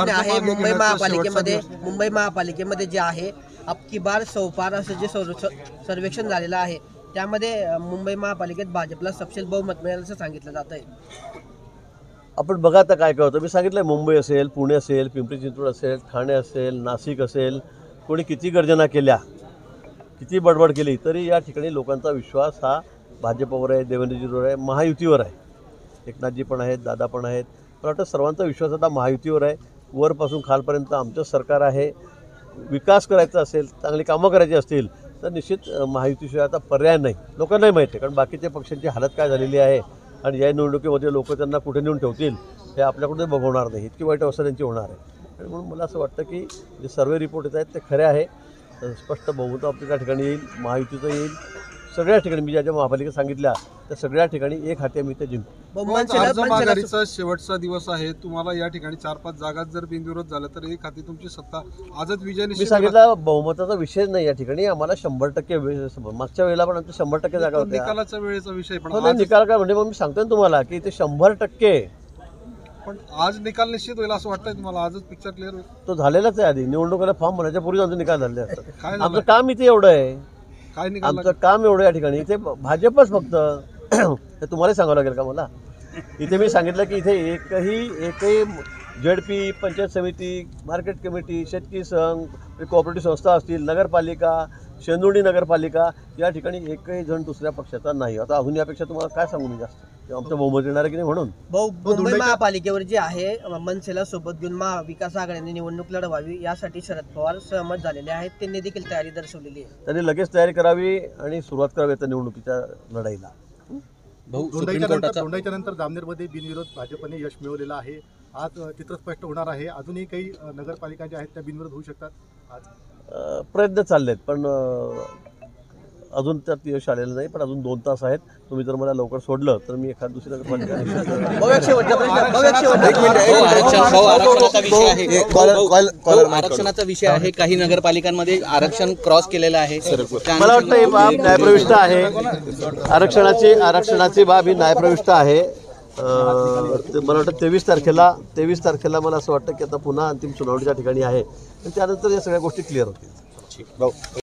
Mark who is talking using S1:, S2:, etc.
S1: प्रश्न आहे मुंबई महापालिकेमध्ये जे आहे अबकी बार सौपार असं जे सर्वेक्षण झालेलं आहे त्यामध्ये मुंबई महापालिकेत भाजपला सपशेल बहुमत मिळेल असं सांगितलं जात आहे।
S2: आपण बघा आता काय काय होतं। मी सांगितलं मुंबई असेल, पुणे असेल, पिंपरी चिंचवड असेल, ठाणे असेल, नाशिक असेल, कोणी किती गर्जना केल्या, किती बडबड केली तरी या ठिकाणी लोकांचा विश्वास हा भाजपवर आहे, देवेंद्रजीवर आहे, महायुतीवर आहे। एकनाथजी पण आहेत, दादा पण आहेत। मला वाटतं सर्वांचा विश्वास आता महायुतीवर आहे। वरपासून खालपर्यंत आमचं सरकार आहे। विकास करायचा असेल, चांगली कामं करायची असतील तर निश्चित महायुतीशिवाय आता पर्याय नाही। लोकांनाही माहिती आहे, कारण बाकीच्या पक्षांची हालत काय झालेली आहे आणि या निवडणुकीमध्ये लोक त्यांना कुठे नेऊन ठेवतील हे आपल्याकडे बघवणार नाही। इतकी वाईट अवस्था त्यांची होणार आहे। आणि म्हणून मला असं वाटतं की जे सर्वे रिपोर्ट येत आहेत ते खरे आहे। स्पष्ट बहुमत आपल्या त्या ठिकाणी येईल, महायुतीचं येईल। सगळ्या ठिकाणी मी ज्या ज्या महापालिका सांगितल्या त्या सगळ्या ठिकाणी एक हाती आम्ही ते जिंकू।
S3: आघाडीचा शेवटचा दिवस आहे, तुम्हाला या ठिकाणी 4-5 जागात जर बिनविरोध झालं तर एक हाती तुमची सत्ता आजच विजय निश्चित।
S2: मी सांगितलं बहुमताचा विषय नाही या ठिकाणी, आम्हाला 100% मागच्या वेळेला पण आमच्या 100% जागा होत्या।
S3: निकालाच्या वेळेचा विषय पण
S2: निकाल काय म्हणजे मग मी सांगतोय तुम्हाला की ते 100%।
S3: पण आज निकाल निश्चित होईल असं वाटतंय तुम्हाला? आजच पिक्चर क्लिअर होईल?
S2: तो झालेलाच आहे। आधी निवडणुकीला फॉर्म भरण्याच्या पूर्वी आमचे निकाल झाले असतात। आमचं काम इथे एवढं आहे,
S3: काय निकाल
S2: आमचं काम एवढं या ठिकाणी इथे भाजपच फक्त हे तुम्हाला सांगावं लागेल का मला? इथे मी सांगितलं की इथे एकही जेडपी, पंचायत समिती, मार्केट कमिटी, शेतकरी संघ, कोऑपरेटिव्ह संस्था असतील, नगरपालिका, शेंदुर्णी नगरपालिका या ठिकाणी एकही जण दुसऱ्या पक्षाचा नाही। आता अजून यापेक्षा तुम्हाला काय सांगू मी जास्त? आमचं बहुमत येणार आहे की नाही म्हणून।
S1: मुंबई महापालिकेवर जे आहे मनसेला सोबत घेऊन महाविकास आघाडीने निवडणूक लढवावी यासाठी शरद पवार सहमत झालेले आहेत। त्यांनी देखील तयारी दर्शवलेली आहे।
S2: त्यांनी लगेच तयारी करावी आणि सुरुवात करावी त्या निवडणुकीच्या लढाईला।
S4: दोंडाईच्या नंतर जामनेरमध्ये बिनविरोध भाजपने यश मिळवलेलं आहे। आज चित्र स्पष्ट होणार आहे। अजूनही काही नगरपालिका ज्या आहेत त्या बिनविरोध होऊ शकतात। आज
S2: प्रयत्न चाललेत पण अजून त्यात यश आलेलं नाही। पण अजून 2 तास आहेत। तुम्ही जर मला लवकर सोडलं तर मी एखाद दुसऱ्या
S5: आरक्षणाचा विषय आहे। काही नगरपालिकांमध्ये आरक्षण क्रॉस केलेलं आहे।
S2: मला वाटतं ही बाब न्यायप्रविष्ट आहे। आरक्षणाची बाब ही न्यायप्रविष्ट आहे। मला वाटतं 23 तारखेला मला असं वाटतं की आता पुन्हा अंतिम सुनावणीच्या ठिकाणी आहे आणि त्यानंतर या सगळ्या गोष्टी क्लिअर होतील।